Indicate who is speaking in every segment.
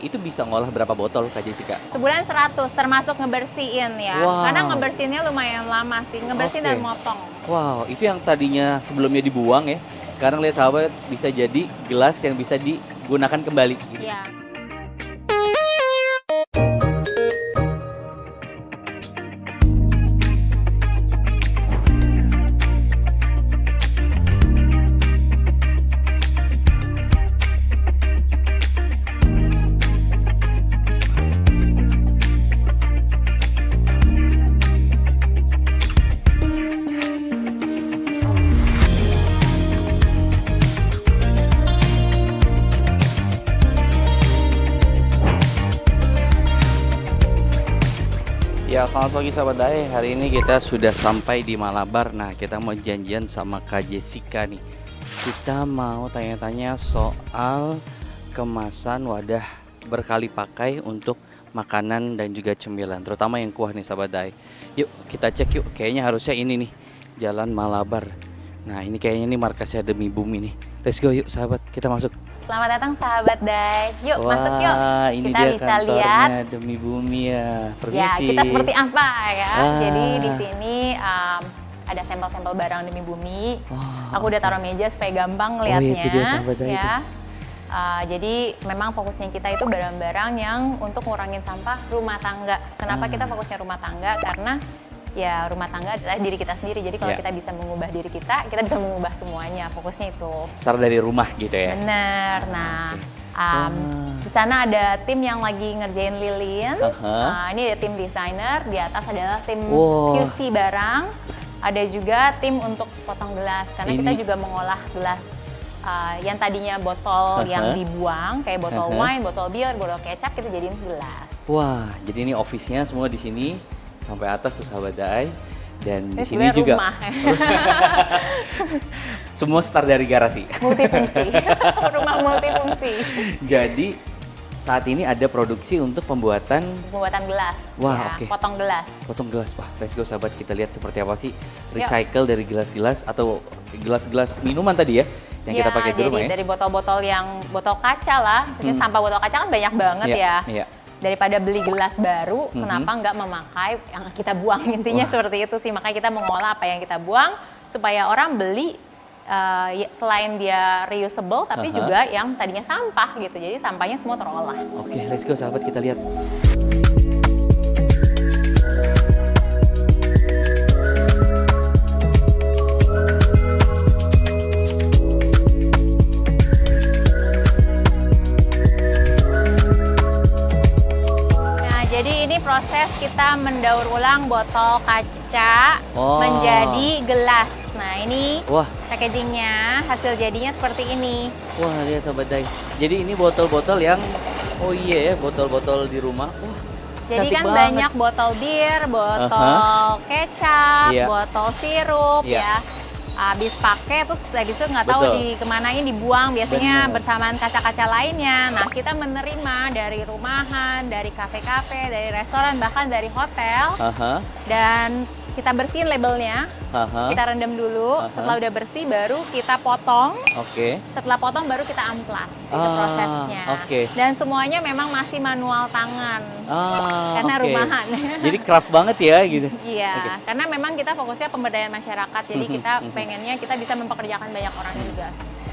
Speaker 1: Itu bisa ngolah berapa botol Kak Jessica?
Speaker 2: Sebulan 100, termasuk ngebersihin ya.
Speaker 1: Wow.
Speaker 2: Karena ngebersihinnya lumayan lama sih, ngebersihin
Speaker 1: Oke.
Speaker 2: dan motong.
Speaker 1: Wow, itu yang tadinya sebelumnya dibuang ya. Sekarang lihat sahabat bisa jadi gelas yang bisa digunakan kembali. Gitu.
Speaker 2: Iya.
Speaker 1: Ya, selamat pagi sahabat Dae. Hari ini kita sudah sampai di Malabar. Nah, kita mau janjian sama Kak Jessica nih. Kita mau tanya-tanya soal kemasan wadah berkali pakai untuk makanan dan juga cemilan, terutama yang kuah nih sahabat Dae. Yuk, kita cek yuk. Kayaknya harusnya ini nih, Jalan Malabar. Nah, ini kayaknya nih markasnya Demi Bumi nih. Let's go yuk sahabat, kita masuk.
Speaker 2: Selamat datang sahabat Dai. Yuk
Speaker 1: Wah,
Speaker 2: masuk yuk.
Speaker 1: Ini
Speaker 2: Kita
Speaker 1: dia
Speaker 2: bisa
Speaker 1: kantornya
Speaker 2: lihat
Speaker 1: Demi Bumi ya. Permisi.
Speaker 2: ya kita seperti apa ya.
Speaker 1: Ah.
Speaker 2: Jadi di sini ada sampel-sampel barang Demi Bumi.
Speaker 1: Wah,
Speaker 2: Aku udah taruh meja supaya gampang
Speaker 1: Oh,
Speaker 2: ngeliatnya.
Speaker 1: itu dia sahabat Dai
Speaker 2: Ya. Jadi memang fokusnya kita itu barang-barang yang untuk ngurangin sampah rumah tangga. Kenapa kita fokusnya rumah tangga? Karena ya rumah tangga adalah diri kita sendiri. Jadi kalau
Speaker 1: Ya.
Speaker 2: kita bisa mengubah diri kita bisa mengubah semuanya. Fokusnya itu.
Speaker 1: start dari rumah gitu ya.
Speaker 2: Bener. Nah, di sana ada tim yang lagi ngerjain lilin. Nah, ini ada tim desainer. Di atas adalah tim
Speaker 1: Wow.
Speaker 2: QC barang. Ada juga tim untuk potong gelas. Karena kita juga mengolah gelas yang tadinya botol yang dibuang, kayak botol wine, botol bir, botol kecap, kita jadiin gelas.
Speaker 1: Wah, jadi ini office-nya semua di sini sampai atas tuh sahabat Dae. Dan di
Speaker 2: Ini
Speaker 1: sini
Speaker 2: sebenarnya
Speaker 1: juga
Speaker 2: rumah.
Speaker 1: semua start dari garasi.
Speaker 2: Multifungsi. Rumah multifungsi.
Speaker 1: Jadi saat ini ada produksi untuk pembuatan
Speaker 2: Pembuatan gelas.
Speaker 1: Wah,
Speaker 2: ya,
Speaker 1: oke.
Speaker 2: potong gelas.
Speaker 1: potong gelas. Wah, let's go sahabat, kita lihat seperti apa sih recycle dari gelas-gelas atau gelas-gelas minuman tadi ya yang kita pakai di rumah ya.
Speaker 2: Dari botol-botol yang botol kaca lah. Mungkin sampah botol kaca kan banyak banget ya.
Speaker 1: Iya.
Speaker 2: Daripada beli gelas baru, kenapa nggak memakai yang kita buang? Intinya seperti itu sih. Makanya kita mengolah apa yang kita buang supaya orang beli selain dia reusable, tapi juga yang tadinya sampah gitu. Jadi sampahnya semua terolah.
Speaker 1: Oke, let's go sahabat, kita lihat.
Speaker 2: Nah, jadi ini proses kita mendaur ulang botol kaca menjadi gelas. Nah, ini
Speaker 1: Wah,
Speaker 2: packagingnya, hasil jadinya seperti ini.
Speaker 1: wah lihat sahabat Dae. Jadi ini botol-botol yang ya, botol-botol di rumah. Wah,
Speaker 2: Jadi
Speaker 1: cantik
Speaker 2: kan
Speaker 1: banget.
Speaker 2: banyak botol bir, botol kecap,
Speaker 1: Iya.
Speaker 2: botol sirup
Speaker 1: Iya.
Speaker 2: ya. Habis pakai terus habis itu nggak tahu
Speaker 1: Betul.
Speaker 2: dikemanain, dibuang biasanya
Speaker 1: Bener.
Speaker 2: bersamaan kaca-kaca lainnya. Nah, kita menerima dari rumahan, dari kafe-kafe, dari restoran, bahkan dari hotel, dan kita bersihin labelnya. Kita rendam dulu. Setelah udah bersih baru kita potong.
Speaker 1: Oke.
Speaker 2: Setelah potong baru kita amplas. Itu prosesnya.
Speaker 1: Oke.
Speaker 2: Dan semuanya memang masih manual tangan. Karena
Speaker 1: Oke.
Speaker 2: rumahan.
Speaker 1: Jadi craft banget ya gitu.
Speaker 2: Iya, karena memang kita fokusnya pemberdayaan masyarakat. Jadi kita pengennya kita bisa mempekerjakan banyak orang juga.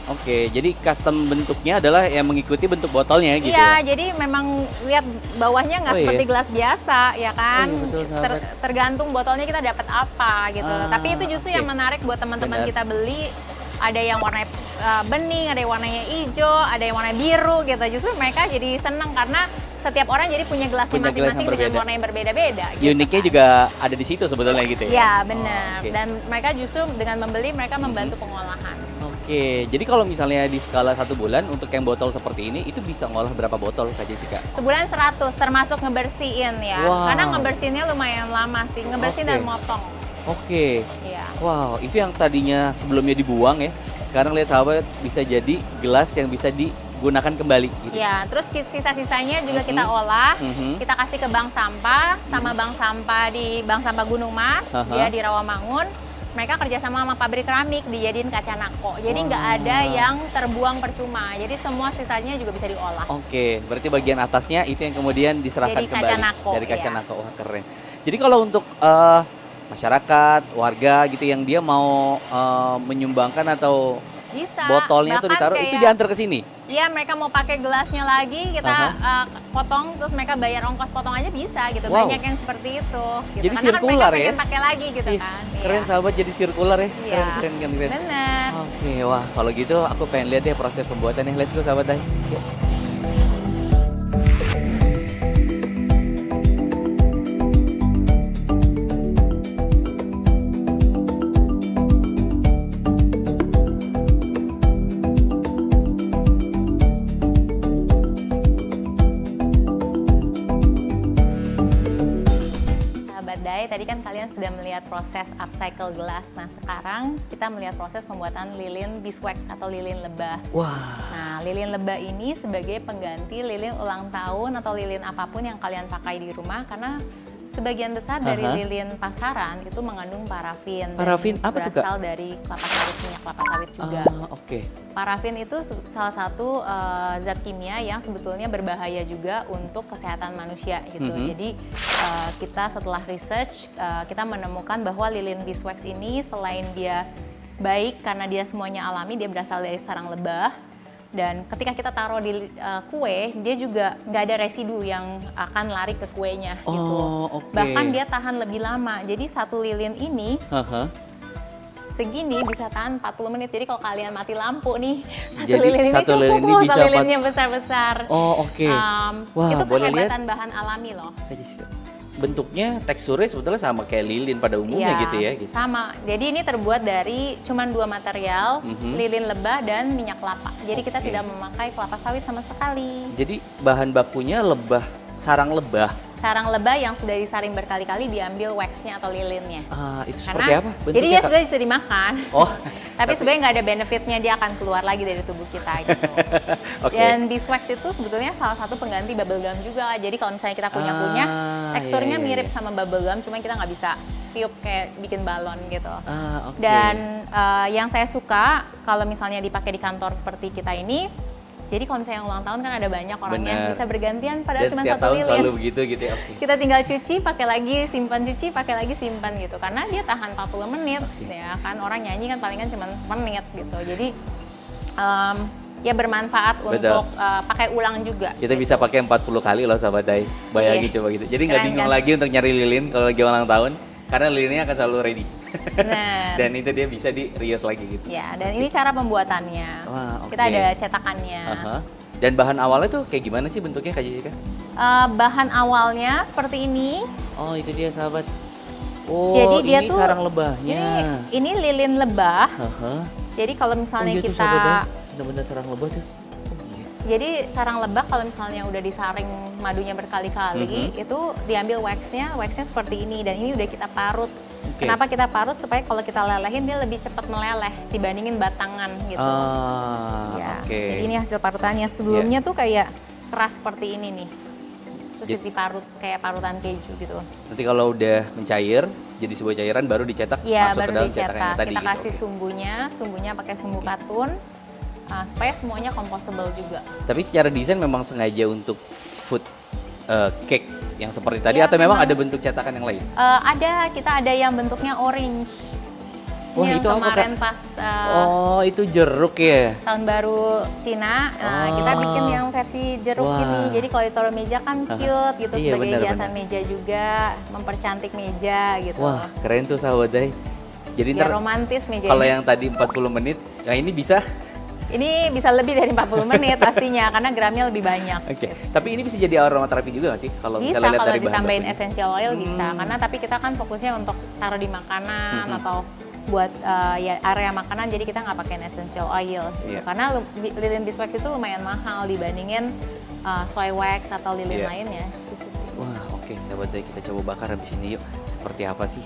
Speaker 1: Oke, jadi custom bentuknya adalah yang mengikuti bentuk botolnya gitu
Speaker 2: Iya,
Speaker 1: ya.
Speaker 2: jadi memang lihat bawahnya nggak
Speaker 1: Oh, iya.
Speaker 2: seperti gelas biasa, ya kan?
Speaker 1: Oh, iya, betul, sahabat.
Speaker 2: Tergantung botolnya kita dapat apa gitu. Tapi itu justru
Speaker 1: oke.
Speaker 2: yang menarik buat teman-teman
Speaker 1: Benar.
Speaker 2: kita beli. Ada yang warnanya bening, ada yang warnanya hijau, ada yang warna biru gitu. Justru mereka jadi seneng karena setiap orang jadi punya gelasnya
Speaker 1: Punya gelas yang
Speaker 2: masing-masing dengan
Speaker 1: berbeda.
Speaker 2: warna yang berbeda-beda. Gitu
Speaker 1: Uniknya
Speaker 2: kan.
Speaker 1: juga ada di situ sebetulnya gitu ya.
Speaker 2: Iya, benar.
Speaker 1: Oke.
Speaker 2: Dan mereka justru dengan membeli mereka membantu pengolahan.
Speaker 1: Oke, jadi kalau misalnya di skala 1 bulan untuk yang botol seperti ini itu bisa ngolah berapa botol Kak Jessica?
Speaker 2: Sebulan 100, termasuk ngebersihin ya.
Speaker 1: Wow.
Speaker 2: Karena ngebersihinnya lumayan lama sih, ngebersihin
Speaker 1: Oke.
Speaker 2: dan motong.
Speaker 1: Oke.
Speaker 2: Iya.
Speaker 1: Wow, itu yang tadinya sebelumnya dibuang ya. Sekarang lihat sahabat bisa jadi gelas yang bisa digunakan kembali gitu.
Speaker 2: Ya, terus sisa-sisanya juga kita olah, kita kasih ke bank sampah sama bank sampah di Bank Sampah Gunung Mas, dia di Rawamangun. mereka kerjasama sama pabrik keramik dijadiin kaca nako. Jadi nggak ada yang terbuang percuma. Jadi semua sisanya juga bisa diolah.
Speaker 1: Oke, berarti bagian atasnya itu yang kemudian diserahkan
Speaker 2: Jadi
Speaker 1: kembali
Speaker 2: kaca nako,
Speaker 1: dari kaca
Speaker 2: iya.
Speaker 1: nako. Wah, keren. Jadi kalau untuk masyarakat, warga gitu yang dia mau menyumbangkan atau
Speaker 2: Bisa.
Speaker 1: botolnya tuh
Speaker 2: Bahkan
Speaker 1: ditaruh, itu
Speaker 2: kayak-
Speaker 1: diantar ke sini.
Speaker 2: Iya, mereka mau pakai gelasnya lagi, kita potong, terus mereka bayar ongkos potong aja bisa gitu.
Speaker 1: Wow.
Speaker 2: Banyak yang seperti itu. Gitu.
Speaker 1: Jadi
Speaker 2: Karena
Speaker 1: sirkular
Speaker 2: kan mereka
Speaker 1: ya?
Speaker 2: pengen pakai lagi gitu
Speaker 1: Ih,
Speaker 2: kan.
Speaker 1: keren sahabat, jadi sirkular ya.
Speaker 2: Iya.
Speaker 1: Keren, keren, keren.
Speaker 2: Bener.
Speaker 1: Oke, wah kalau gitu aku pengen lihat deh proses pembuatannya. Let's go sahabat Dai. Yuk.
Speaker 2: Sahabat Dai, tadi kan kalian sudah melihat proses upcycle gelas. Nah, sekarang kita melihat proses pembuatan lilin beeswax atau lilin lebah.
Speaker 1: Wah,
Speaker 2: Nah, lilin lebah ini sebagai pengganti lilin ulang tahun atau lilin apapun yang kalian pakai di rumah, karena sebagian besar dari lilin pasaran itu mengandung parafin.
Speaker 1: Parafin
Speaker 2: dan
Speaker 1: apa tuh, Kak?
Speaker 2: berasal dari kelapa sawit, minyak kelapa sawit juga.
Speaker 1: oke.
Speaker 2: Parafin itu salah satu zat kimia yang sebetulnya berbahaya juga untuk kesehatan manusia gitu. Jadi kita setelah research kita menemukan bahwa lilin beeswax ini selain dia baik karena dia semuanya alami, dia berasal dari sarang lebah. Dan ketika kita taruh di kue, dia juga nggak ada residu yang akan lari ke kuenya gitu.
Speaker 1: oke.
Speaker 2: Bahkan dia tahan lebih lama. Jadi satu lilin ini segini bisa tahan 40 menit. Jadi kalau kalian mati lampu nih, satu
Speaker 1: Jadi
Speaker 2: lilin ini
Speaker 1: satu
Speaker 2: cukup
Speaker 1: lilin ini
Speaker 2: loh,
Speaker 1: bisa
Speaker 2: satu lilinnya besar-besar.
Speaker 1: Oh, oke. Wah,
Speaker 2: Itu
Speaker 1: boleh lihat?
Speaker 2: kehebatan bahan alami loh.
Speaker 1: Kak Jessica. Bentuknya, teksturnya sebetulnya sama kayak lilin pada umumnya
Speaker 2: Iya,
Speaker 1: gitu ya. Gitu.
Speaker 2: sama. Jadi ini terbuat dari cuman 2 material, lilin lebah dan minyak kelapa. Jadi kita
Speaker 1: Oke.
Speaker 2: tidak memakai kelapa sawit sama sekali.
Speaker 1: Jadi bahan bakunya lebah, sarang lebah.
Speaker 2: Sarang lebah yang sudah disaring berkali-kali diambil waxnya atau lilinnya.
Speaker 1: Itu
Speaker 2: Karena
Speaker 1: seperti apa?
Speaker 2: jadi dia
Speaker 1: Kak?
Speaker 2: sudah bisa dimakan.
Speaker 1: Oh,
Speaker 2: Tapi sebenarnya nggak ada benefitnya, dia akan keluar lagi dari tubuh kita gitu.
Speaker 1: oke.
Speaker 2: Dan beeswax itu sebetulnya salah satu pengganti bubble gum juga. Jadi kalau misalnya kita kunyah-kunyah, teksturnya
Speaker 1: iya, iya,
Speaker 2: mirip
Speaker 1: iya.
Speaker 2: sama bubble gum, cuma kita nggak bisa tiup kayak bikin balon gitu.
Speaker 1: Oke.
Speaker 2: Dan yang saya suka kalau misalnya dipakai di kantor seperti kita ini, jadi kalau misalnya ulang tahun kan ada banyak orang yang
Speaker 1: Benar.
Speaker 2: bisa bergantian padahal
Speaker 1: Dan
Speaker 2: cuma
Speaker 1: setiap
Speaker 2: satu
Speaker 1: tahun
Speaker 2: lilin.
Speaker 1: selalu begitu gitu ya. Oke.
Speaker 2: Kita tinggal cuci, pakai lagi, simpan, cuci, pakai lagi, simpan gitu. Karena dia tahan 40 menit, ya kan. Orang nyanyi kan palingan cuma semenit gitu. Jadi ya bermanfaat
Speaker 1: Betul.
Speaker 2: untuk pakai ulang juga.
Speaker 1: Kita bisa pakai 40 kali loh sahabat Dai. Bayangin
Speaker 2: Iya.
Speaker 1: coba gitu. Jadi nggak
Speaker 2: Keren,
Speaker 1: bingung
Speaker 2: kan?
Speaker 1: lagi untuk nyari lilin kalau lagi ulang tahun. Karena lilinnya akan selalu ready.
Speaker 2: Benar.
Speaker 1: Dan itu dia bisa di reuse lagi gitu.
Speaker 2: Ya, dan ini cara pembuatannya.
Speaker 1: Wah, oke.
Speaker 2: Kita ada cetakannya.
Speaker 1: Aha. Dan bahan awalnya tuh kayak gimana sih bentuknya Kak Jessica?
Speaker 2: Bahan awalnya seperti ini.
Speaker 1: Oh, itu dia sahabat. Oh,
Speaker 2: Jadi dia
Speaker 1: ini
Speaker 2: tuh
Speaker 1: sarang lebahnya.
Speaker 2: Ini lilin lebah.
Speaker 1: Aha.
Speaker 2: Jadi kalau misalnya
Speaker 1: iya tuh,
Speaker 2: kita
Speaker 1: sahabat, Dai. Benar-benar sarang lebah tuh. Oh, iya.
Speaker 2: jadi sarang lebah kalau misalnya udah disaring madunya berkali-kali, itu diambil waxnya seperti ini dan ini udah kita parut.
Speaker 1: Oke.
Speaker 2: Kenapa kita parut? Supaya kalau kita lelehin dia lebih cepat meleleh dibandingin batangan gitu. Ya,
Speaker 1: Oke.
Speaker 2: jadi ini hasil parutannya. Sebelumnya tuh kayak keras seperti ini nih. Terus
Speaker 1: Jadi-
Speaker 2: diparut kayak parutan keju gitu.
Speaker 1: Nanti kalau udah mencair, jadi sebuah cairan baru dicetak
Speaker 2: Iya,
Speaker 1: masuk ke
Speaker 2: baru
Speaker 1: dalam cetakan yang
Speaker 2: dicetak.
Speaker 1: tadi
Speaker 2: Kita
Speaker 1: gitu.
Speaker 2: kasih sumbunya pakai sumbu katun supaya semuanya compostable juga.
Speaker 1: Tapi secara desain memang sengaja untuk food cake yang seperti tadi
Speaker 2: Iya,
Speaker 1: atau memang
Speaker 2: memang.
Speaker 1: ada bentuk cetakan yang lain?
Speaker 2: Kita ada yang bentuknya orange.
Speaker 1: Wah,
Speaker 2: Ini yang
Speaker 1: itu apa,
Speaker 2: kemarin
Speaker 1: Kak?
Speaker 2: pas
Speaker 1: Oh, itu jeruk ya?
Speaker 2: tahun baru Cina, kita bikin yang versi jeruk
Speaker 1: Wah.
Speaker 2: ini. Jadi kalau ditaruh meja kan cute gitu,
Speaker 1: Iya,
Speaker 2: sebagai
Speaker 1: benar,
Speaker 2: hiasan
Speaker 1: benar.
Speaker 2: meja juga, mempercantik meja gitu.
Speaker 1: Wah, keren tuh sahabat Dai. Jadi
Speaker 2: Biar
Speaker 1: ntar
Speaker 2: romantis mejanya.
Speaker 1: kalau yang tadi 40 menit, yang ini bisa?
Speaker 2: Ini bisa lebih dari 40 menit pastinya, karena gramnya lebih banyak.
Speaker 1: Oke. Tapi ini bisa jadi aromaterapi juga nggak sih? Kalau
Speaker 2: Bisa
Speaker 1: misalnya lihat
Speaker 2: kalau
Speaker 1: dari bahan
Speaker 2: ditambahin
Speaker 1: bakunya.
Speaker 2: essential oil bisa, karena tapi kita kan fokusnya untuk taruh di makanan atau buat ya area makanan, jadi kita nggak pakai essential oil. Gitu.
Speaker 1: Iya.
Speaker 2: Karena lilin beeswax itu lumayan mahal dibandingin soy wax atau lilin
Speaker 1: Iya.
Speaker 2: lainnya. Gitu sih.
Speaker 1: Wah, oke sahabat Dai, kita coba bakar habis ini yuk. Seperti apa sih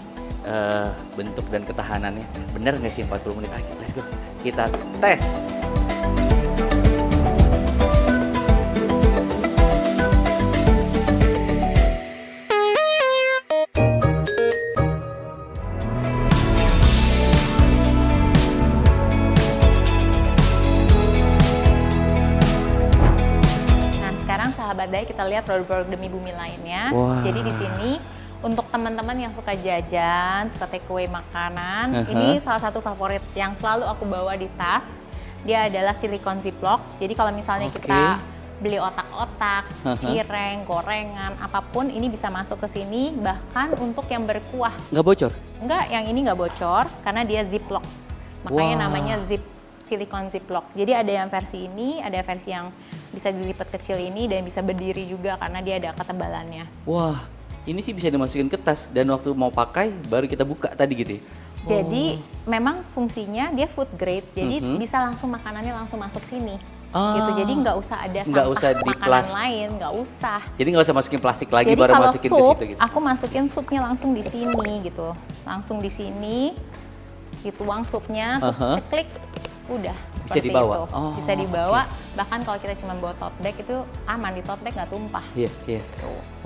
Speaker 1: bentuk dan ketahanannya? Bener nggak sih 40 menit? Ayo, let's go. Kita tes.
Speaker 2: lihat produk-produk demi bumi lainnya.
Speaker 1: Wah.
Speaker 2: Jadi di sini untuk teman-teman yang suka jajan, suka take away makanan, ini salah satu favorit yang selalu aku bawa di tas. Dia adalah silikon ziplock. Jadi kalau misalnya kita beli otak-otak, cireng, gorengan, apapun ini bisa masuk ke sini. Bahkan untuk yang berkuah.
Speaker 1: Nggak bocor?
Speaker 2: Enggak, yang ini nggak bocor karena dia ziplock. Makanya
Speaker 1: Wah.
Speaker 2: namanya silikon ziplock. Jadi ada yang versi ini, ada versi yang bisa dilipat kecil ini dan bisa berdiri juga karena dia ada ketebalannya.
Speaker 1: Wah, ini sih bisa dimasukin ke tas dan waktu mau pakai baru kita buka tadi gitu ya?
Speaker 2: Jadi memang fungsinya dia food grade, jadi bisa langsung makanannya langsung masuk sini. Gitu. Jadi nggak usah ada
Speaker 1: Nggak
Speaker 2: sampah
Speaker 1: usah di
Speaker 2: makanan lain, nggak usah.
Speaker 1: Jadi nggak usah masukin plastik lagi
Speaker 2: Jadi
Speaker 1: baru
Speaker 2: kalau
Speaker 1: masukin ke
Speaker 2: sup,
Speaker 1: situ gitu?
Speaker 2: aku masukin supnya langsung di sini gitu. Langsung di sini, dituang supnya, terus ceklik, udah.
Speaker 1: Bisa
Speaker 2: seperti
Speaker 1: dibawa?
Speaker 2: itu.
Speaker 1: Oh,
Speaker 2: Bisa dibawa, bahkan kalau kita cuma bawa tote bag itu aman, di tote bag nggak tumpah.
Speaker 1: Iya, iya.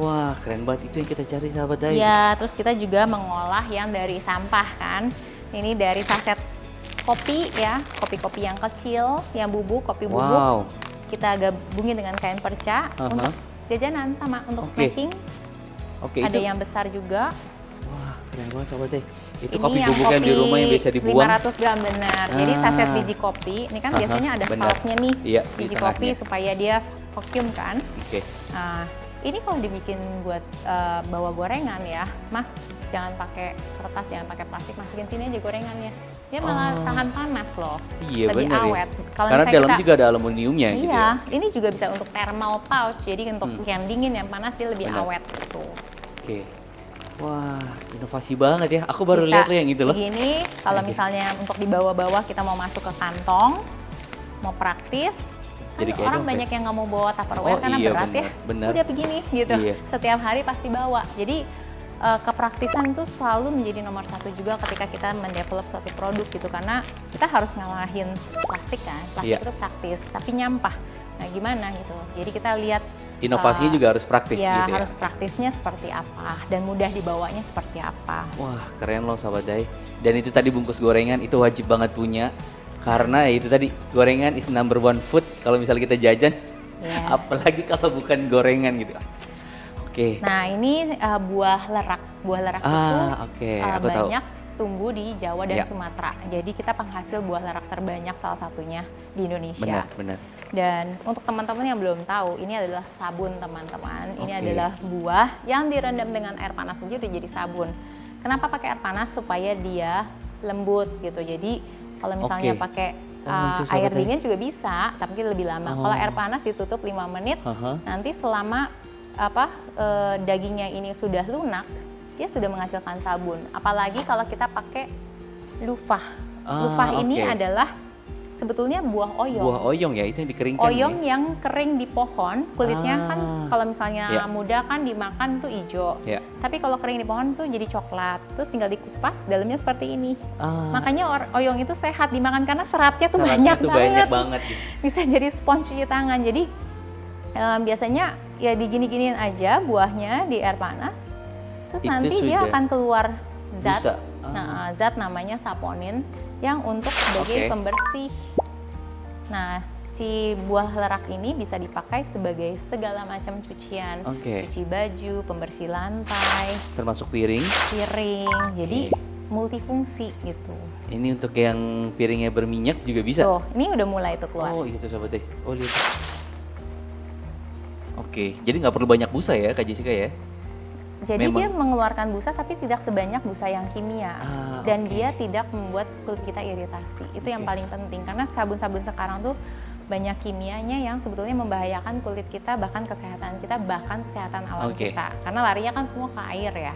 Speaker 1: Wah, keren banget. Itu yang kita cari sahabat Dai.
Speaker 2: Iya, terus kita juga mengolah yang dari sampah kan. Ini dari saset kopi ya, kopi-kopi yang kecil, yang bubuk, kopi bubuk.
Speaker 1: Wow.
Speaker 2: Kita gabungin dengan kain perca untuk jajanan sama untuk snacking.
Speaker 1: Oke,
Speaker 2: Ada yang besar juga.
Speaker 1: Wah, keren banget sahabat Dai. Itu
Speaker 2: Ini
Speaker 1: kopi
Speaker 2: yang
Speaker 1: bubukan di rumah yang biasa dibuang.
Speaker 2: 500 gram benar. Jadi saset biji kopi, ini kan biasanya ada
Speaker 1: benar.
Speaker 2: valve-nya nih.
Speaker 1: Iya, di
Speaker 2: biji kopi
Speaker 1: tengahnya.
Speaker 2: supaya dia vacuum kan.
Speaker 1: Oke.
Speaker 2: Nah, ini kalau dibikin buat bawa gorengan ya, Mas jangan pakai kertas, jangan pakai plastik, masukin sini aja gorengannya. Dia malah tahan panas loh.
Speaker 1: Iya,
Speaker 2: lebih
Speaker 1: benar
Speaker 2: awet.
Speaker 1: ya.
Speaker 2: Kalau
Speaker 1: Karena
Speaker 2: misalnya
Speaker 1: dalam
Speaker 2: kita,
Speaker 1: juga ada aluminiumnya gitu ya.
Speaker 2: iya, ini juga bisa untuk thermal pouch. Jadi untuk yang dingin, yang panas dia lebih
Speaker 1: Benar.
Speaker 2: awet gitu.
Speaker 1: Oke. Wah, inovasi banget ya. Aku baru
Speaker 2: Bisa
Speaker 1: lihat loh yang itu loh.
Speaker 2: begini, kalau misalnya untuk dibawa-bawa kita mau masuk ke kantong, mau praktis,
Speaker 1: Jadi
Speaker 2: kan
Speaker 1: kayak
Speaker 2: orang
Speaker 1: dompet.
Speaker 2: banyak yang nggak mau bawa Tupperware
Speaker 1: Oh,
Speaker 2: karena
Speaker 1: iya,
Speaker 2: berat ya.
Speaker 1: benar.
Speaker 2: Udah begini gitu,
Speaker 1: Iya.
Speaker 2: setiap hari pasti bawa. Jadi kepraktisan itu selalu menjadi nomor satu juga ketika kita mendevelop suatu produk gitu, karena kita harus ngalahin plastik kan. Plastik
Speaker 1: Iya.
Speaker 2: itu praktis, tapi nyampah. Nah gimana gitu. Jadi kita lihat
Speaker 1: Inovasinya juga harus praktis
Speaker 2: ya,
Speaker 1: gitu ya.
Speaker 2: harus praktisnya seperti apa dan mudah dibawanya seperti apa.
Speaker 1: Wah, keren loh sahabat Dai. Dan itu tadi bungkus gorengan itu wajib banget punya. Karena ya itu tadi gorengan is number one food kalau misalnya kita jajan.
Speaker 2: Iya.
Speaker 1: Apalagi kalau bukan gorengan gitu. Oke.
Speaker 2: Nah ini buah lerak. Buah lerak itu
Speaker 1: oke. Aku tahu.
Speaker 2: banyak tumbuh di Jawa dan
Speaker 1: Ya.
Speaker 2: Sumatera. Jadi kita penghasil buah lerak terbanyak salah satunya di Indonesia.
Speaker 1: Benar, benar.
Speaker 2: Dan untuk teman-teman yang belum tahu, ini adalah sabun teman-teman. Ini
Speaker 1: Oke.
Speaker 2: adalah buah yang direndam dengan air panas saja udah jadi sabun. Kenapa pakai air panas? Supaya dia lembut gitu. Jadi kalau misalnya
Speaker 1: Oke.
Speaker 2: pakai
Speaker 1: itu
Speaker 2: air
Speaker 1: sahabat
Speaker 2: dingin juga bisa, tapi lebih lama. Kalau air panas ditutup 5 menit, nanti selama dagingnya ini sudah lunak, dia sudah menghasilkan sabun. Apalagi kalau kita pakai lufah. Lufah ini
Speaker 1: oke.
Speaker 2: adalah sebetulnya buah oyong.
Speaker 1: Buah oyong ya, itu yang dikeringkan.
Speaker 2: Oyong
Speaker 1: ya?
Speaker 2: yang kering di pohon, kulitnya kan kalau misalnya
Speaker 1: Ya.
Speaker 2: muda kan dimakan tuh hijau.
Speaker 1: Ya.
Speaker 2: Tapi kalau kering di pohon tuh jadi coklat. Terus tinggal dikupas, dalamnya seperti ini. Makanya oyong itu sehat dimakan karena seratnya tuh
Speaker 1: Seratnya
Speaker 2: banyak
Speaker 1: tuh
Speaker 2: banget.
Speaker 1: banyak banget gitu.
Speaker 2: Bisa jadi spons cuci tangan. Jadi biasanya ya digini-giniin aja buahnya di air panas. Terus
Speaker 1: Itu
Speaker 2: nanti dia
Speaker 1: sudah
Speaker 2: akan keluar zat.
Speaker 1: busa.
Speaker 2: Nah, zat namanya saponin yang untuk sebagai
Speaker 1: Oke.
Speaker 2: pembersih. Nah, si buah lerak ini bisa dipakai sebagai segala macam cucian.
Speaker 1: Oke.
Speaker 2: Cuci baju, pembersih lantai,
Speaker 1: Termasuk piring.
Speaker 2: piring. Jadi
Speaker 1: Oke.
Speaker 2: multifungsi gitu.
Speaker 1: Ini untuk yang piringnya berminyak juga bisa.
Speaker 2: Tuh, ini udah mulai tuh keluar.
Speaker 1: Oh gitu sahabat deh. Oh lihat. Oke, jadi nggak perlu banyak busa ya Kak Jessica ya?
Speaker 2: Jadi
Speaker 1: memang-
Speaker 2: dia mengeluarkan busa tapi tidak sebanyak busa yang kimia. Dan
Speaker 1: oke.
Speaker 2: dia tidak membuat kulit kita iritasi. Itu yang paling penting karena sabun-sabun sekarang tuh banyak kimianya yang sebetulnya membahayakan kulit kita, bahkan kesehatan kita, bahkan kesehatan alam
Speaker 1: Oke.
Speaker 2: kita. Karena larinya kan semua ke air ya.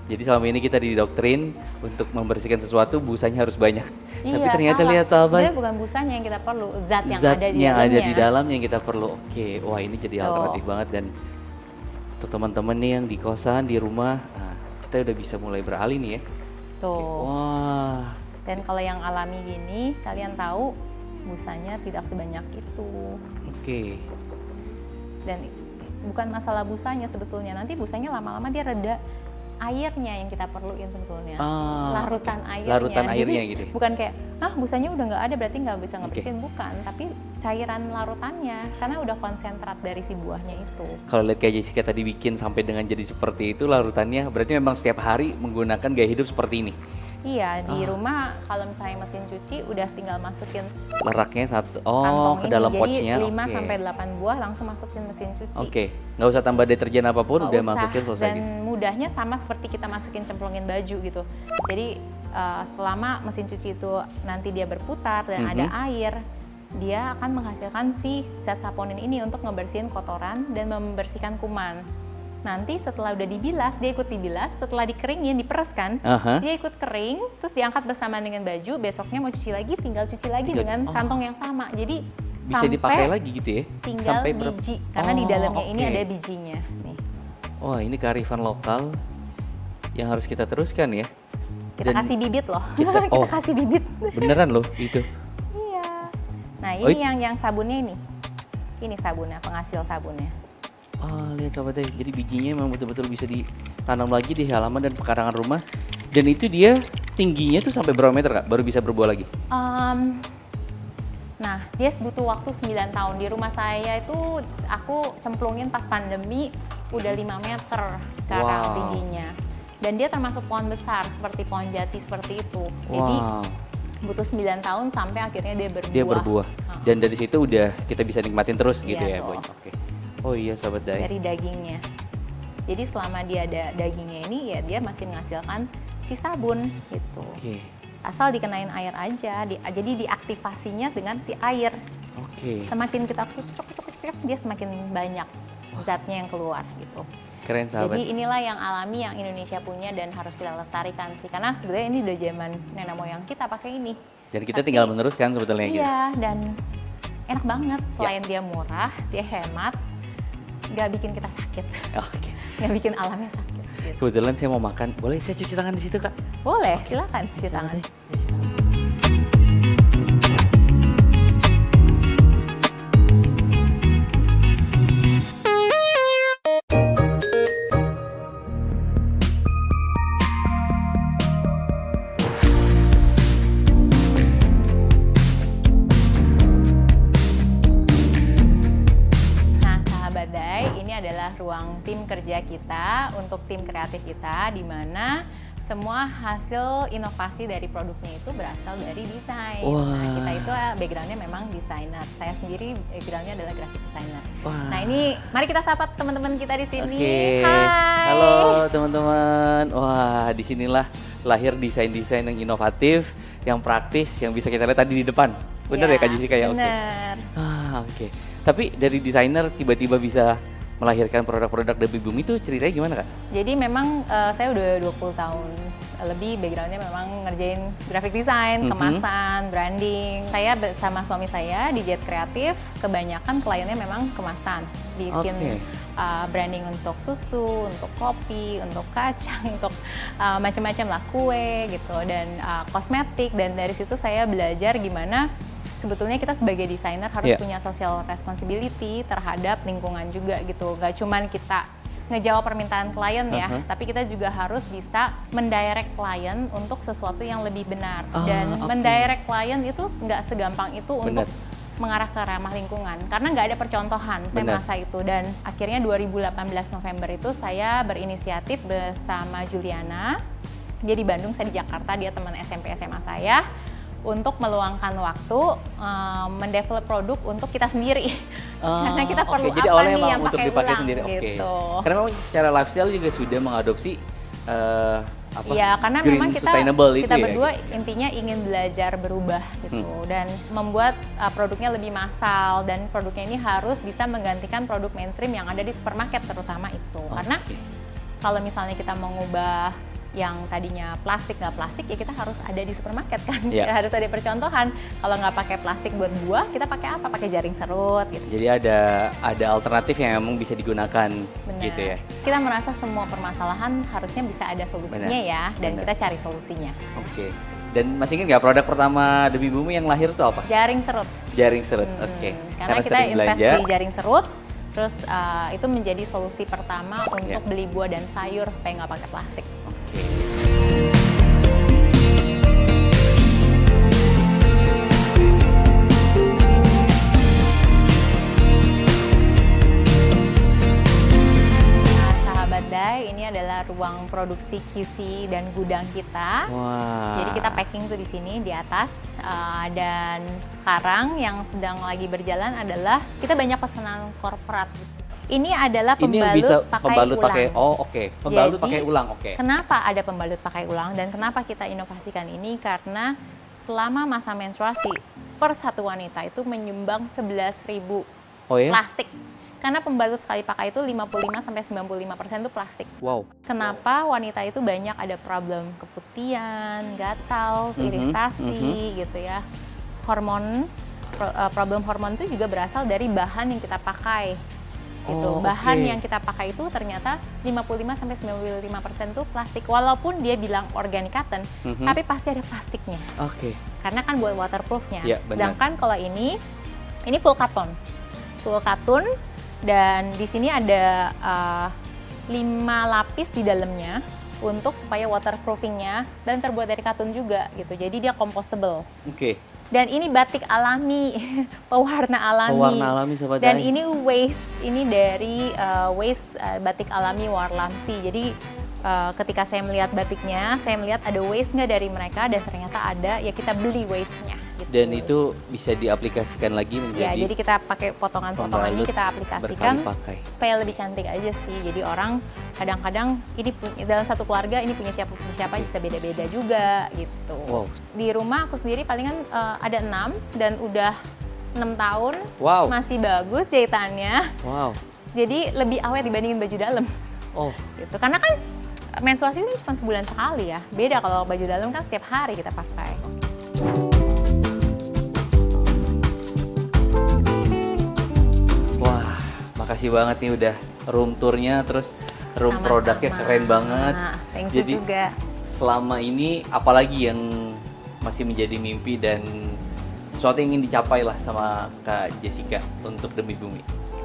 Speaker 1: Jadi selama ini kita didoktrin untuk membersihkan sesuatu busanya harus banyak. Tapi
Speaker 2: Iya,
Speaker 1: ternyata
Speaker 2: salah.
Speaker 1: lihat sahabat,
Speaker 2: Sebenarnya bukan busanya yang kita perlu, zat yang
Speaker 1: zat
Speaker 2: ada di
Speaker 1: yang
Speaker 2: dalamnya.
Speaker 1: ada di dalam yang kita perlu. Oke, wah ini jadi
Speaker 2: Tuh.
Speaker 1: alternatif banget. Dan untuk teman-teman nih yang di kosan, di rumah, nah, kita udah bisa mulai beralih nih ya.
Speaker 2: Tuh.
Speaker 1: Wah,
Speaker 2: Dan kalau yang alami gini, kalian tahu busanya tidak sebanyak itu.
Speaker 1: oke.
Speaker 2: Dan bukan masalah busanya sebetulnya, nanti busanya lama-lama dia reda. airnya yang kita perluin sebetulnya.
Speaker 1: Ah,
Speaker 2: Larutan
Speaker 1: oke.
Speaker 2: airnya.
Speaker 1: Larutan
Speaker 2: Jadi,
Speaker 1: airnya gitu ya?
Speaker 2: bukan kayak, busanya udah nggak ada berarti nggak bisa
Speaker 1: Oke.
Speaker 2: ngebersihin, bukan. Tapi cairan larutannya, karena udah konsentrat dari si buahnya itu.
Speaker 1: Kalau lihat kayak Jessica tadi bikin sampai dengan jadi seperti itu larutannya, berarti memang setiap hari menggunakan gaya hidup seperti ini.
Speaker 2: Iya, di rumah kalau misalnya mesin cuci udah tinggal masukin
Speaker 1: Leraknya satu,
Speaker 2: kantong
Speaker 1: ke
Speaker 2: ini.
Speaker 1: dalam
Speaker 2: Jadi
Speaker 1: pouchnya.
Speaker 2: 5
Speaker 1: Oke.
Speaker 2: sampai 8 buah langsung masukin mesin cuci.
Speaker 1: Oke, nggak usah tambah deterjen apapun,
Speaker 2: Nggak
Speaker 1: udah
Speaker 2: usah.
Speaker 1: masukin selesai
Speaker 2: Dan
Speaker 1: gitu.
Speaker 2: mudahnya sama seperti kita masukin cemplungin baju gitu. Jadi selama mesin cuci itu nanti dia berputar dan ada air, dia akan menghasilkan si zat saponin ini untuk ngebersihin kotoran dan membersihkan kuman. Nanti setelah udah dibilas, dia ikut dibilas, setelah dikeringin, diperes kan,
Speaker 1: Aha.
Speaker 2: dia ikut kering, terus diangkat bersama dengan baju, besoknya mau cuci lagi, tinggal cuci lagi
Speaker 1: Tinggal-
Speaker 2: dengan kantong yang sama. Jadi
Speaker 1: Bisa
Speaker 2: sampai
Speaker 1: dipakai lagi gitu ya?
Speaker 2: tinggal
Speaker 1: Sampai berapa?
Speaker 2: biji, karena di dalamnya ini
Speaker 1: oke.
Speaker 2: ada bijinya. Nih,
Speaker 1: Wah, ini kearifan lokal yang harus kita teruskan ya.
Speaker 2: kita
Speaker 1: Dan
Speaker 2: kasih bibit loh,
Speaker 1: kita-
Speaker 2: kita
Speaker 1: oh.
Speaker 2: kasih bibit.
Speaker 1: Beneran loh itu.
Speaker 2: Iya. Nah
Speaker 1: Oi.
Speaker 2: ini yang sabunnya ini sabunnya, penghasil sabunnya.
Speaker 1: Lihat sobat deh, jadi bijinya memang betul-betul bisa ditanam lagi di halaman dan pekarangan rumah. Dan itu dia tingginya tuh sampai berapa meter Kak? Baru bisa berbuah lagi?
Speaker 2: Nah, dia butuh waktu 9 tahun. Di rumah saya itu aku cemplungin pas pandemi udah 5 meter sekarang
Speaker 1: Wow.
Speaker 2: tingginya. Dan dia termasuk pohon besar seperti pohon jati seperti itu. Jadi
Speaker 1: Wow,
Speaker 2: butuh 9 tahun sampai akhirnya dia berbuah.
Speaker 1: dia berbuah. Dan dari situ udah kita bisa nikmatin terus gitu ya,
Speaker 2: Iya,
Speaker 1: Boy.
Speaker 2: dong.
Speaker 1: Oke. Oh iya sobat Dai.
Speaker 2: Dari dagingnya. Jadi selama dia ada dagingnya ini ya dia masih menghasilkan si sabun gitu.
Speaker 1: Oke.
Speaker 2: Asal dikenain air aja, jadi diaktifasinya dengan si air.
Speaker 1: Oke.
Speaker 2: Semakin kita terus dia semakin banyak zatnya yang keluar gitu.
Speaker 1: Keren sahabat.
Speaker 2: Jadi inilah yang alami yang Indonesia punya dan harus kita lestarikan sih. Karena sebenarnya ini udah zaman nenek moyang kita pakai ini.
Speaker 1: Dan kita
Speaker 2: Tapi-
Speaker 1: tinggal meneruskan sebetulnya gitu.
Speaker 2: Iya, dan enak banget. Selain dia murah, dia hemat, nggak bikin kita sakit,
Speaker 1: Oke.
Speaker 2: nggak bikin alamnya sakit. Gitu.
Speaker 1: Kebetulan saya mau makan. Boleh saya cuci tangan di situ Kak?
Speaker 2: Boleh, silakan cuci
Speaker 1: Sahabat
Speaker 2: tangan.
Speaker 1: Dai.
Speaker 2: Nah, sahabat Dai, ini adalah ruang tim kerja kita untuk tim kreatif kita, di mana semua hasil inovasi dari produknya itu berasal dari desain.
Speaker 1: Wah.
Speaker 2: Nah, kita itu backgroundnya memang desainer. Saya sendiri backgroundnya adalah graphic designer.
Speaker 1: Wah.
Speaker 2: Nah, ini mari kita sapa teman-teman kita di sini.
Speaker 1: Oke.
Speaker 2: Hai.
Speaker 1: Halo teman-teman. Wah, disinilah lahir desain-desain yang inovatif, yang praktis, yang bisa kita lihat tadi di depan. Bener ya Kak Jessica ya? Oke.
Speaker 2: Bener.
Speaker 1: Oke. Tapi dari desainer tiba-tiba bisa melahirkan produk-produk dari bumi itu ceritanya gimana Kak?
Speaker 2: Jadi memang saya udah 20 tahun lebih backgroundnya memang ngerjain graphic design, kemasan, branding. Saya bersama suami saya di Jet Kreatif, kebanyakan kliennya memang kemasan. Bikin
Speaker 1: Oke.
Speaker 2: branding untuk susu, untuk kopi, untuk kacang, untuk macam-macam lah, kue gitu, dan kosmetik. Dan dari situ saya belajar gimana sebetulnya kita sebagai desainer harus
Speaker 1: Iya.
Speaker 2: punya social responsibility terhadap lingkungan juga gitu. Gak cuman kita ngejawab permintaan klien ya, tapi kita juga harus bisa mendirect klien untuk sesuatu yang lebih benar. Dan
Speaker 1: oke.
Speaker 2: mendirect klien itu nggak segampang itu
Speaker 1: Benar.
Speaker 2: untuk mengarah ke ramah lingkungan, karena nggak ada percontohan. Saya
Speaker 1: Benar.
Speaker 2: merasa itu, dan akhirnya 2018 November itu saya berinisiatif bersama Juliana. Dia di Bandung, saya di Jakarta, dia teman SMP SMA saya, untuk meluangkan waktu mendevelop produk untuk kita sendiri. Karena kita perlu
Speaker 1: Oke, jadi
Speaker 2: apa
Speaker 1: awalnya
Speaker 2: nih
Speaker 1: emang
Speaker 2: yang
Speaker 1: untuk
Speaker 2: pakai
Speaker 1: dipakai
Speaker 2: ulang
Speaker 1: sendiri.
Speaker 2: gitu.
Speaker 1: Oke. Karena memang secara lifestyle juga sudah mengadopsi apa?
Speaker 2: Iya, karena
Speaker 1: green
Speaker 2: memang kita
Speaker 1: sustainable itu
Speaker 2: kita
Speaker 1: ya,
Speaker 2: berdua
Speaker 1: gitu.
Speaker 2: intinya ingin belajar berubah gitu, dan membuat produknya lebih massal, dan produknya ini harus bisa menggantikan produk mainstream yang ada di supermarket terutama itu. Karena
Speaker 1: Oke.
Speaker 2: kalau misalnya kita mengubah yang tadinya plastik nggak plastik, ya kita harus ada di supermarket kan.
Speaker 1: Iya.
Speaker 2: Ya, harus ada percontohan. Kalau nggak pakai plastik buat buah, kita pakai apa? Pakai jaring serut gitu.
Speaker 1: Jadi ada alternatif yang memang bisa digunakan
Speaker 2: Benar.
Speaker 1: gitu ya.
Speaker 2: Kita merasa semua permasalahan harusnya bisa ada solusinya ya, dan
Speaker 1: Benar.
Speaker 2: kita cari solusinya.
Speaker 1: Oke. Dan masih ingat nggak produk pertama Demi Bumi yang lahir itu apa?
Speaker 2: Jaring serut.
Speaker 1: Jaring serut. Oke.
Speaker 2: Karena kita
Speaker 1: sering
Speaker 2: invest
Speaker 1: belanja.
Speaker 2: di jaring serut, Terus itu menjadi solusi pertama untuk
Speaker 1: Ya.
Speaker 2: beli buah dan sayur supaya nggak pakai plastik.
Speaker 1: Oke.
Speaker 2: Nah, sahabat Dai, ini adalah ruang produksi QC dan gudang kita.
Speaker 1: Wah.
Speaker 2: Jadi kita packing tuh di sini di atas. Dan sekarang yang sedang lagi berjalan adalah kita banyak pesanan korporat. Ini adalah
Speaker 1: ini yang bisa
Speaker 2: pembalut pakai ulang.
Speaker 1: oh oke. Pembalut
Speaker 2: Jadi,
Speaker 1: pakai ulang, oke.
Speaker 2: Kenapa ada pembalut pakai ulang dan kenapa kita inovasikan ini? Karena selama masa menstruasi per satu wanita itu menyumbang 11.000
Speaker 1: Oh ya?
Speaker 2: plastik. Karena pembalut sekali pakai itu 55-95% itu plastik.
Speaker 1: Wow.
Speaker 2: Kenapa wanita itu banyak ada problem keputihan, gatal, iritasi gitu ya. Problem hormon itu juga berasal dari bahan yang kita pakai. Gitu.
Speaker 1: Oh,
Speaker 2: Bahan
Speaker 1: oke.
Speaker 2: yang kita pakai itu ternyata 55-95% itu plastik. Walaupun dia bilang organic cotton, tapi pasti ada plastiknya.
Speaker 1: Oke.
Speaker 2: Karena kan buat waterproofnya.
Speaker 1: Ya, benar.
Speaker 2: Sedangkan kalau ini full cotton. Full cotton dan di sini ada 5 lapis di dalamnya untuk supaya waterproofingnya dan terbuat dari katun juga gitu. Jadi dia compostable.
Speaker 1: Oke.
Speaker 2: Dan ini batik alami, pewarna alami.
Speaker 1: Pewarna alami, Sobat
Speaker 2: Dan
Speaker 1: Dai.
Speaker 2: ini ini dari batik alami Warlamsi. Jadi ketika saya melihat batiknya, saya melihat ada waste nggak dari mereka dan ternyata ada, ya kita beli waste-nya. Gitu.
Speaker 1: Dan itu bisa diaplikasikan lagi
Speaker 2: Ya,
Speaker 1: menjadi
Speaker 2: jadi kita pakai potongan-potongan ini
Speaker 1: pembalut
Speaker 2: kita aplikasikan
Speaker 1: berkali pakai.
Speaker 2: supaya lebih cantik aja sih. Jadi orang kadang-kadang dalam satu keluarga ini punya siapa bisa beda-beda juga gitu.
Speaker 1: Wow.
Speaker 2: Di rumah aku sendiri palingan ada 6 dan udah 6 tahun
Speaker 1: Wow.
Speaker 2: masih bagus jahitannya.
Speaker 1: Wow.
Speaker 2: Jadi lebih awet dibandingin baju dalam.
Speaker 1: Oh,
Speaker 2: Gitu. Karena kan menstruasi ini cuma sebulan sekali ya. Beda kalau baju dalam kan setiap hari kita pakai.
Speaker 1: wah, makasih banget nih udah room tournya, terus room
Speaker 2: Sama-sama.
Speaker 1: produknya keren banget.
Speaker 2: Thank you
Speaker 1: Jadi
Speaker 2: juga.
Speaker 1: selama ini apalagi yang masih menjadi mimpi dan sesuatu yang ingin dicapai lah sama Kak Jessica untuk Demi Bumi?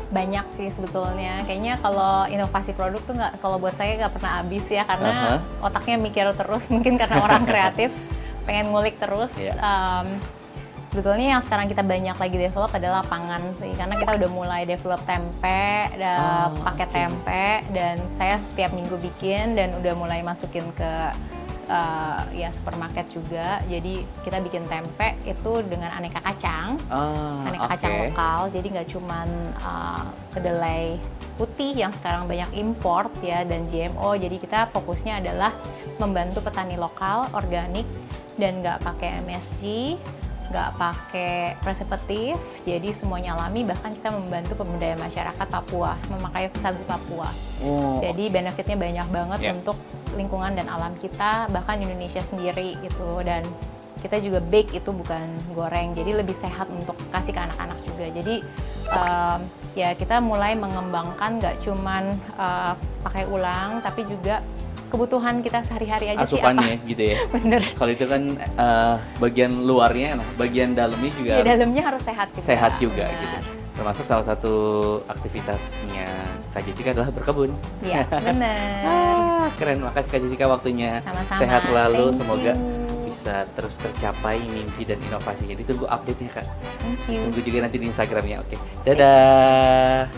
Speaker 2: Banyak sih sebetulnya. Kayaknya kalau inovasi produk tuh kalau buat saya nggak pernah habis ya, karena otaknya mikir terus. Mungkin karena orang kreatif, pengen ngulik terus.
Speaker 1: Iya.
Speaker 2: Sebetulnya yang sekarang kita banyak lagi develop adalah pangan sih, karena kita udah mulai develop tempe, paket tempe, dan saya setiap minggu bikin dan udah mulai masukin ke ya supermarket juga. Jadi kita bikin tempe itu dengan aneka kacang, aneka kacang lokal. Jadi nggak cuman kedelai putih yang sekarang banyak import ya dan GMO. Jadi kita fokusnya adalah membantu petani lokal, organik, dan nggak pakai MSG, nggak pakai preservatif, jadi semuanya alami. Bahkan kita membantu pemberdayaan masyarakat Papua memakai sagu Papua.
Speaker 1: Oh,
Speaker 2: Jadi benefitnya banyak banget
Speaker 1: Yeah.
Speaker 2: untuk lingkungan dan alam kita, bahkan Indonesia sendiri gitu. Dan kita juga bake itu bukan goreng, jadi lebih sehat untuk kasih ke anak-anak juga. Jadi ya kita mulai mengembangkan nggak cuman pakai ulang, tapi juga kebutuhan kita sehari-hari aja sih apa.
Speaker 1: asupannya gitu ya.
Speaker 2: Bener.
Speaker 1: Kalau itu kan bagian luarnya, nah bagian dalamnya juga
Speaker 2: Ya,
Speaker 1: harus
Speaker 2: dalamnya harus sehat juga.
Speaker 1: sehat juga
Speaker 2: Benar.
Speaker 1: gitu. Termasuk salah satu aktivitasnya Kak Jessica adalah berkebun.
Speaker 2: Iya, benar.
Speaker 1: Keren, makasih Kak Jessica waktunya.
Speaker 2: Sama-sama.
Speaker 1: Sehat selalu,
Speaker 2: Thank
Speaker 1: semoga
Speaker 2: you.
Speaker 1: bisa terus tercapai mimpi dan inovasinya. Ditunggu update-nya Kak.
Speaker 2: Thank you.
Speaker 1: Tunggu juga nanti di Instagramnya. Oke, dadah.